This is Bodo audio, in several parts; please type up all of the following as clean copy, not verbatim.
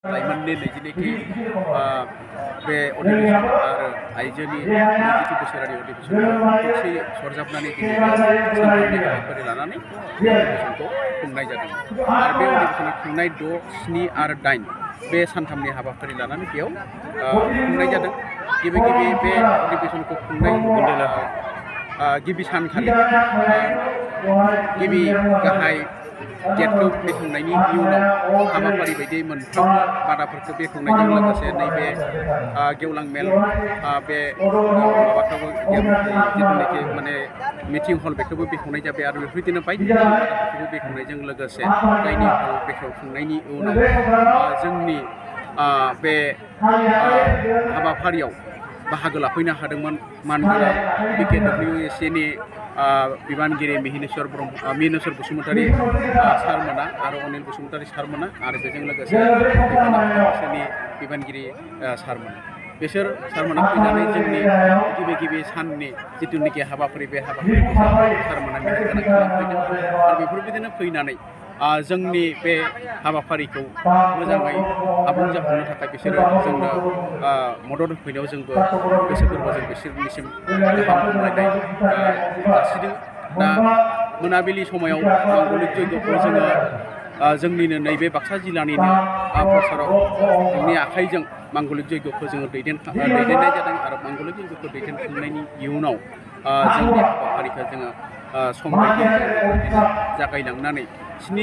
लाइमोननि नैजिनैथि बे अधिवेशन आरो आइजोनि नैजिथि बोसोरारि अधिवेशनखौ खौसेयै सरजाबनानै दिनै सानथामनि हाबाफारि लानानै बे अधिवेशनखौ खुंनाय जादों आरो बे अधिवेशना खुंनाय 6, 7 आरो 8 बे सानथामनि हाबाफारि लानानै बेयाव खुंनाय जादों। गिबि बे अधिवेशनखौ खुंनाय गिबि सानखालि गिबि गाहाय गेटखौ बेखेवनायनि इयुनाव हाबाफारि बायदियै मोनफ्रोमबो बादाफोरखौ बेखेवनायजों लोगोसे नैबे गेवलां मेल बे माबाखौबो जिथुनाखि माने मिटिं हल बेखौबो बेखेवनाय जाबाय आरो बेफोरबायदिनो बायदि बादाफोरखौबो बेखेवनायजों लोगोसे डाइनिं हल बेखेवखांनायनि उनाव जोंनि बे हाबाफारियाव बाहागो लाफैनो हादोंमोन मानगोनां BKWSAनि बिबानगिरि मिहिनेश्वर बसुमतारी सारमोना आरो अनिल बसुमतारी सारमोना आरो बेजों लोगोसे बिबानगिरि सारमोना बिसोर सारमोना फैनानै जोंनि गिबि साननि जिथुनाखि हाबाफारि बे हाबाफारिखौ सारमोना मेहेरगोनां खालामफैदों आरो बेफोरबायदिनो फैनानै जोंनि बे हाबाफारिखौ मोजाङै आबुं जाहोनो थाखाय बिसोरो जोंनो मदद होफैनायाव जोंबो गोसो गोरबोजों बिसोरनिसिम गाहाम हामलायनाय जासिदों। दा मोनाबिलि समायाव मांगलिक जयग'खौ जोङो जोंनिनो नैबे बाक्सा जिल्लानिनो प्रसारकनि आखाइजों मांगलिक जयग'खौ जोङो दैदेननाय जादों आरो मांगलिक जयग'खौ दैदेनखांनायनि इयुनाव जोंनि हाबाफारिखौ जोङो सम बायदियै जागायलांनानै 7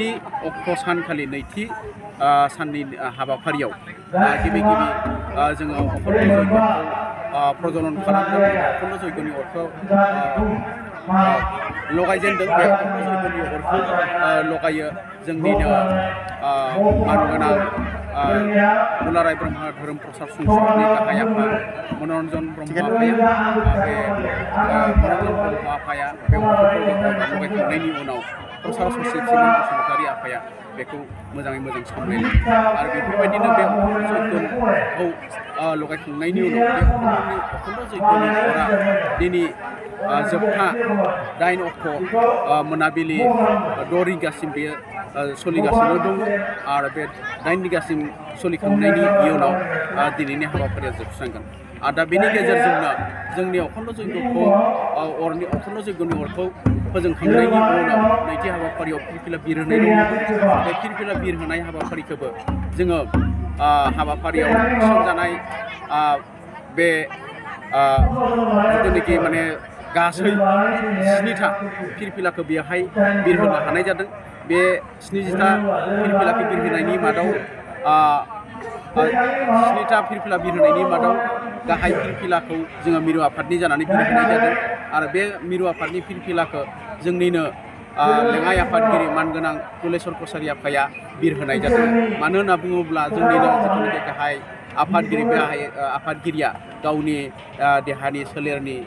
अक्ट' सानखालि नैथि साननि हाबाफारियाव गिबि जोङो अखण्ड जयग'खौ प्रजनन खालामदों। अखण्ड जयग'नि अरखौ लगायजेनदों। बे अखण्ड जयग'नि अरखौ लगायो जोंनिनो मानगोनां दुलाराय ब्रह्म धोरोम प्रसार संस्थाननि गाहाय आफाद मनरन्जन ब्रह्म आफाया बे मनरन्जन ब्रह्म आफाया बे लगायखांनायनि उनाव प्रसार सचिब सिमोन बसुमतारी आफाया बेखौ मोजाङै मोजां सामलायदों आरो बेफोरबायदिनो बे अखण्ड जयग'खौ लगायखांनायनि उनाव बे अखण्ड जयग'नि अरा दिनै जोबथा 8 अक्ट' मोनाबिलि 6 रिंगासिम बेयो सोलिगासिनो दं आरो बे 8 रिंगासिम सोलिखांनायनि इयुनाव दिनैनि हाबाफारिया जोबस्रांगोन। दा बेनि गेजेरजोंनो जोंनि अखण्ड जयग'नि अरखौ फोजोंखांनायनि उनाव नैथि हाबाफारियाव फिरफिला बिर होनाय दङ। बे फिरफिला बिर होनाय हाबाफारिखौबो जोङो हाबाफारियाव थिसनजानाय बे जिथुनाखि माने गासै 7था फिरफिलाखौ बेवहाय बिरहोनो हानाय जादों। बे 70था फिरफिलाखौ बिरहोनायनि मादाव 7था फिरफिला बिरहोनायनि मादाव गाहाय फिरफिलाखौ जोङो मिरु आफादनि जानानै बिरहोनाय जादों आरो बे मिरु आफादनि फिरफिलाखौ जोंनिनो लेङाइ आफादगिरि मानगोनां कुलेश्वर कछारी आफाया बिरहोनाय जादों। मानो होनना बुङोब्ला जोंनिनो जिथुनाखि गाहाय आफादगिरि बे आफादगिरिया गावनि देहानि सोलेरनि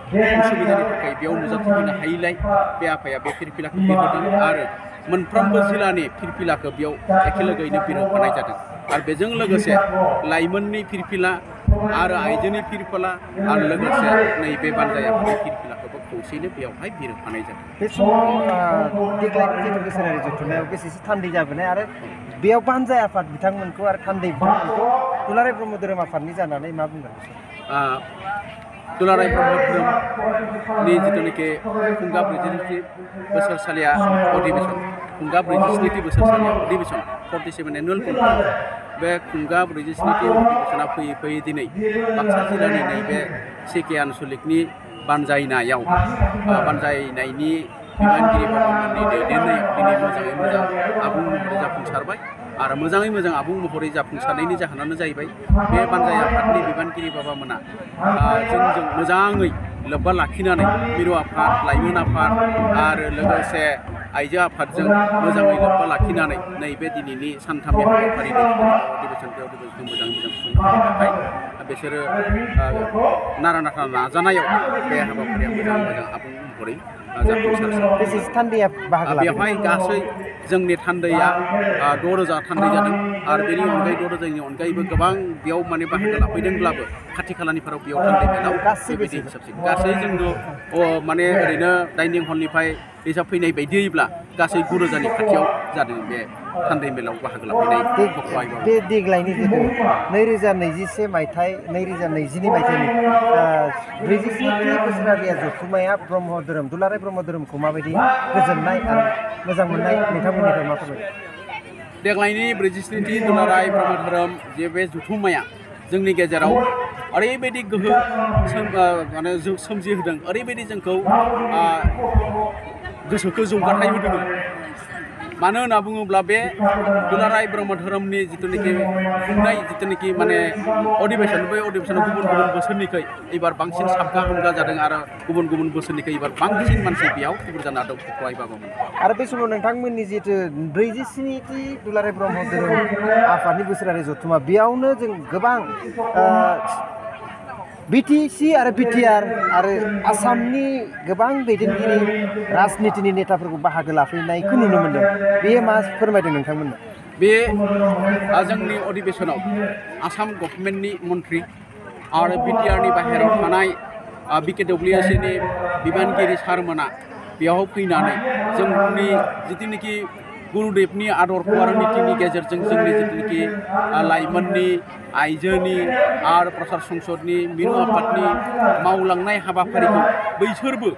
उसुबिदानि थाखाय बेयाव नुजाथिफैनो हायैलाय बे आफाया बे फिरफिलाखौ बिरहोदों आरो मोनफ्रोमबो जिल्लानि फिरफिलाखौ बेयाव एखेलोगोयैनो बिरहोफानाय जादों आरो बेजों लोगोसे लाइमोननि फिरफिला आरो आइजोनि फिरफिला आरो लोगोसे नैबे बानजाय आफादनि फिरफिलाखौबो खौसेयैनो बेयावहाय बिरहोफानाय जादों। बे समाव देग्लायनि जिथु बोसोरारि जथुम्मायाव बेसेसो थान्दै जाबोनाय आरो बेयाव बानजाय आफाद बिथांमोनखौ आरो थान्दै बिथांमोनखौ दुलाराय ब्रह्म धोरोम आफादनि जानानै मा बुंगोन? दुलाराय ब्रह्म धोरोमनि जिथुनाखि खुंगा 47 बोसोरसालिया अधिवेशन खुंगा 47 बोसोरसालिया अधिवेशन 47 एनुअल कन्फ्रेन्स बे खुंगा 47 अधिवेशना फैयै दिनै बाक्सा जिल्लानि नैबे CK आनसलिकनि बानजायनायनि बिबानगिरि बाबामोननि दैदेननायाव दिनै मोजाङै मोजां आबुं महरै जाफुंसारबाय आरो मोजाङै मोजां आबुं महरै जाफुंसारनायनि जाहोनानो जाहैबाय बे बानजाय आफादनि बिबानगिरि बाबामोना जोंजों मोजाङै लोब्बा लाखिनानै मिरु आफाद लाइमोन आफाद आरो लोगोसे आइजो आफादजों मोजाङै लोब्बा लाखिनानै नैबे दिनैनि सानथामनि हाबाफारिनि अधिवेशनखौ मोजाङै मोजां खुंनो थाखाय बिसोरो नारा नाथा नाजानायाव बे हाबाफारिया मोजाङै मोजां आबुं महरै बेवहाय गासै जोंनि थान्दैया 6,000 थान्दै जादों आरो बेनि अनगायै 6,000नि अनगायैबो गोबां बेयाव माने बाहागो लाफैदोंब्लाबो खाथि खालानिफोराव बेयाव थान्दै बेनाव बेबायदि हिसाबसै गासै जोंनो माने ओरैनो डाइनिं हलनिफ्राय हिसाब फैनाय बायदियैब्ला गासै 9,000नि खाथियाव जादों बे थान्दै मेलाव बाहागो लाफैनाय गथ'आ बे देग्लायनि जिथु 2021 मायथाइ 2022 मायथाइनि 43थि बोसोरारि जथुम्माया ब्रह्म धोरोम दुलाराय ब्रह्म धोरोमखौ माबायदि गोजोननाय आरो मोजां मोननाय नोंथांमोननिफ्राय मा फोरमायो? देग्लायनि 43थि दुलाराय ब्रह्म धोरोम जे बे जथुम्माया जोंनि गेजेराव ओरैबायदि गोहो माने सोमजिहोदों, ओरैबायदि जोंखौ गोसोखौ जौगाथाय होदों। मानो होनना बुङोब्ला बे दुलाराय ब्रह्म धोरोमनि जिथुनाखि खुंनाय जिथुनाखि माने अधिवेशन, बै अधिवेशनाव गुबुन गुबुन बोसोरनिख्रुइ एबार बांसिन साबगा हामगा जादों आरो गुबुन गुबुन बोसोरनिख्रुइ एबार बांसिन मानसि बेयाव थुबुर जानो हादों गथ'आ बाबामोन। आरो बे समाव नोंथांमोननि जिथु 47थि दुलाराय ब्रह्म धोरोम आफादनि बोसोरारि जथुम्मा, बेयावनो जों गोबां बिटिसि आरो बिटिआर आरो आसामनि गोबां दैदेनगिरि राजनितिनि नेताफोरखौ बाहागो लाफैनायखौ नुनो मोन्दों। बेयो मा फोरमायदों नोंथांमोननो? बे जोंनि अधिवेशनाव आसाम गभर्नमेन्टनि मन्त्रि आरो बिटिआरनि बाहेरायाव थानाय BKWSनि बिबानगिरि सारमोना बेयाव फैनानै जोंनि जिथुनाखि गुरुदेबनि आदर्श आरो नीतिनि गेजेरजों जोंनि जिथुनाखि लाइमोननि, आइजोनि आरो प्रसार संसदनि, मिरु आफादनि मावलांनाय हाबाफारिखौ बैसोरबो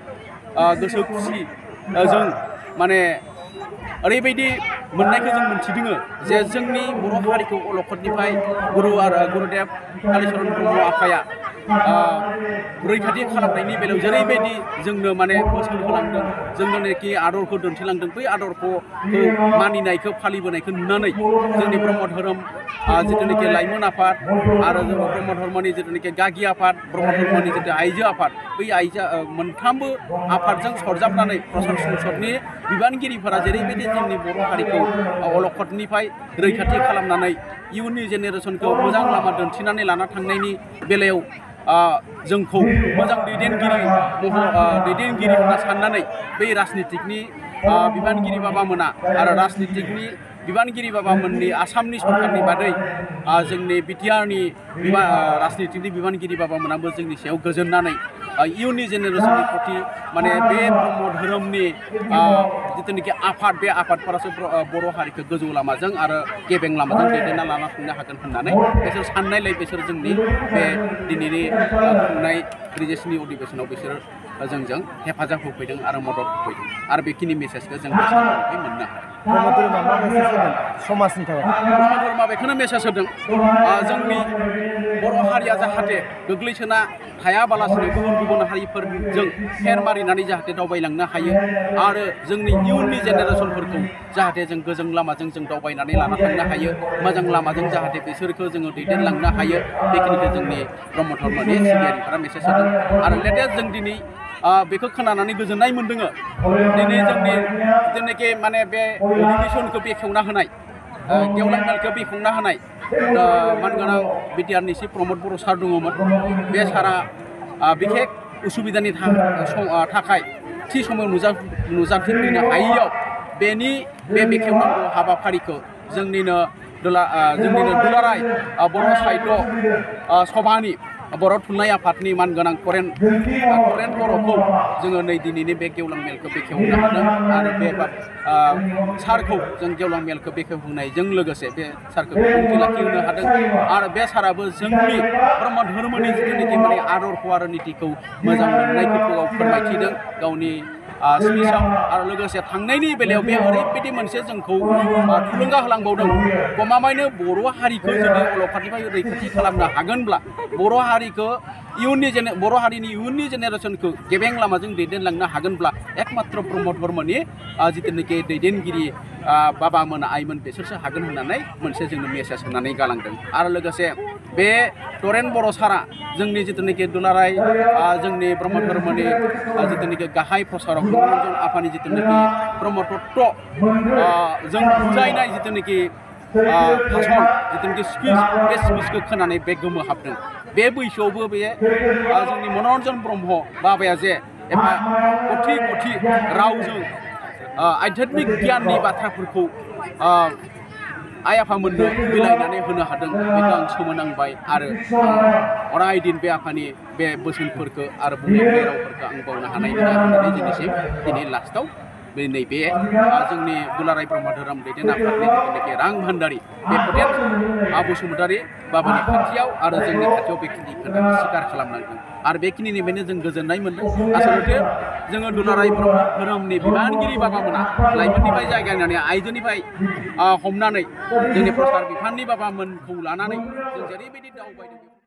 गोसो खुसि जों माने ओरैबायदि मोननायखौ जों मोनथिदों जे जोंनि बर' हारिखौ अलखदनिफ्राय गुरुदेब कालिचरन ब्रह्म आफाया रैखाथि खालामनायनि बेलायाव जेरैबायदि जोंनो माने बोसोन होलांदों, जोंनोखि आदरखौ दिन्थिलांदों, बै आदरखौ मानिनायखौ फालिबोनायखौ नुनानै जोंनि ब्रह्म धोरोम जिथुनाखि लाइमोन आफाद आरो ब्रह्म धर्मनि जिथुनाखि गागि आफाद, ब्रह्म धर्मनि जितु आइजो आफाद, बै आइजो मोनथामबो आफादजों सरजाबनानै प्रसार संसदनि बिबानगिरिफोरा जेरैबायदि जोंनि बर' हारिखौ अलखदनिफ्राय रैखाथि खालामनानै इयुननि जेनेरेसनखौ मोजां लामा दिन्थिनानै लाना थांनायनि बेलायाव जोंखौ मोजां दैदेनगिरि होनना साननानै बै राजनितिकनि बिबानगिरि बाबामोना आरो राजनितिकनि बिबानगिरि बाबामोननि आसामनि सरकारनि बादै जोंनि बिटिआरनि राजनितिकनि बिबानगिरि बाबामोनाबो जोंनि सायाव गोजोननानै इयुननि जेनेरेसननि प्रति माने बे ब्रह्म धोरोमनि जिथुनाखि आफाद, बे आफादफोरासो बर' हारिखौ गोजौ लामाजों आरो गेबें लामाजों दैदेनना लाना थांनो हागोन होननानै बिसोर साननायलाय बिसोर जोंनि बे दिनैनि खुंनाय 43नि अधिवेशनाव बिसोर जोंजों हेफाजाब होफैदों आरो मदद होफैदों आरो बेखिनि मेसेजखौ जों मोननो हादों। ब्रह्म धोरोमा मा मेसेज होदों समाजनि थाखाय? ब्रह्म धर्मआ बेखौनो मेसेज होदों, जोंनि बर' हारिया जाहाथे गोग्लैसोना थायाबालासिनो गुबुन गुबुन हारिफोरजों फेर मारिनानै जाहाथे दावबायलांनो हायो आरो जोंनि इयुननि जेनेरेसनफोरखौ जाहाथे जों गोजों लामाजों जों दावबायनानै लाना थांनो हायो, मोजां लामाजों जाहाथे बिसोरखौ जोङो दैदेनलांनो हायो, बेखिनिखौ जोंनि ब्रह्म धर्मनि सिबियारिफोरा मेसेज होदों। आरो लेटेस्ट जों दिनै बेखौ खोनानानै गोजोननाय मोन्दों। दिनै जोंनि जेनाखि माने बे अधिवेशनखौ बेखेवना होनाय, गेवलां मेलखौ बेखेवना होनाय मानगोनां बिटिआरनि चिफ प्रमद बर' सार दङमोन। बे सारा बिखेक उसुबिदानि थाखाय थि समाव नुजाथिफैनो हायैयाव बेनि बे बेखेवनांगौ हाबाफारिखौ जोंनिनो दुलाराय बर' साहित्य सभानि बर' थुनलाइ आफादनि मानगोनां करेन बर'खौ जोङो नै दिनैनि बे गेवलां मेलखौ बेखेवनो हादों आरो बे सारखौ जों गेवलां मेलखौ बेखेवहोनायजों लोगोसे बे सारखौ बिबुंथि लाखिहोनो हादों आरो बे साराबो जोंनि ब्रह्म धर्मनि जिथुनाखि माने आदर्श आरो नीतिखौ मोजां मोननायफोरखौ फोरमायथिदों गावनि स्पिचाव आरो लोगोसे थांनायनि बेलायाव बे ओरैबायदि मोनसे जोंखौ थुलुंगा होलांबावदों, गमामायैनो बर' हारिखौ जुदि अलखदनिफ्राय रैखाथि खालामनो हागोनब्ला बर' हारिनि इयुननि जेनेरेसनखौ गेबें लामाजों दैदेनलांनो हागोनब्ला एकमात्र ब्रह्म धर्मनि जिथुनाखि दैदेनगिरि बाबामोन आइमोन बिसोरसो हागोन होननानै मोनसे जोंनो मेसेज होनानै गालांदों। आरो लोगोसे बे तरेन बर' सारा जोंनि जिथुनाखि दुलाराय जोंनि ब्रह्म धर्मनि जिथुनाखि गाहाय प्रसारक मनरन्जन आफानि जिथुनाखि ब्रह्म तत्व जों बुजायनाय जिथुनाखि भाषण, जिथुनाखि स्पिच, बे स्पिचखौ खोनानै बे गोमोहाबदों। बे बैसोआवबो बे जोंनि मनरन्जन ब्रह्म बाबाया जे एफा कथि कथि रावजों आध्यात्मिक गियाननि बाथ्राफोरखौ आइ आफामोननो बिलाइनानै होनो हादों, बेखौ आं सोमोनांबाय आरो अराय दिन बे आफानि बे बोसोनफोरखौ आरो बुंनाय रावफोरखौ आं बावनो हानाय नङा होननानै दिनै लास्टआव नैबे जोंनि दुलाराय ब्रह्म धोरोम दैदेन आफादनि जिथुनाखि रां भान्दारि बे फतेन बसुमतारि बाबानि खाथियाव आरो जोंनि खाथियाव बेखिनि खोथाखौ स्वीकार खालामनांगोन आरो बेखिनिनिफ्रायनो जों गोजोननाय मोनदों आसलथे जोङो दुलाराय ब्रह्म धोरोमनि बिबानगिरि बाबामोना लाइमोननिफ्राय जागायनानै आइजोनिफ्राय हमनानै जोंनि प्रसार बिफाननि बाबामोनखौ लानानै जों जेरैबायदि दावबायदों